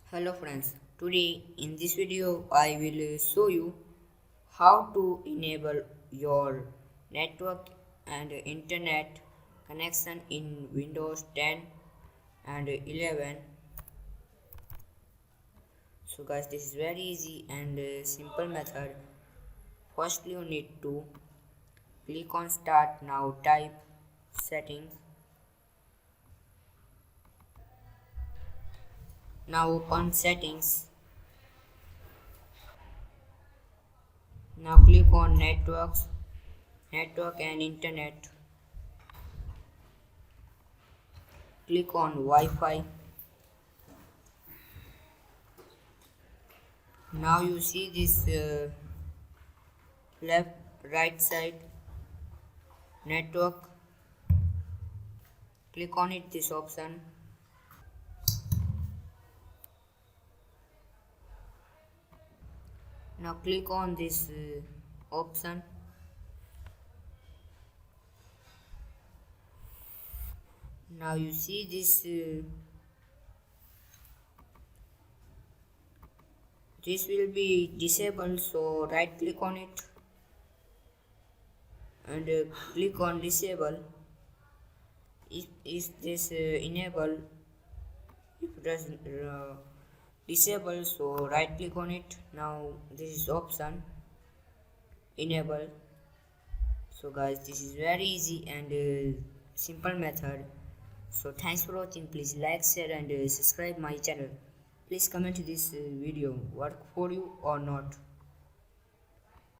Hello friends, today in this video I will show you how to enable your network and internet connection in Windows 10 and 11. So guys, this is very easy and simple method. First you need to click on start. Now type settings. Now open settings. Now click on network and internet. Click on Wi-Fi. Now you see this left right side network. Click on it, this option. Now click on this option. Now you see this will be disabled, so right click on it and click on disable. If this enable, if it does disable, so right click on it. Now this is option enable. So guys, this is very easy and simple method. So thanks for watching. Please like, share and subscribe my channel. Please comment this video work for you or not.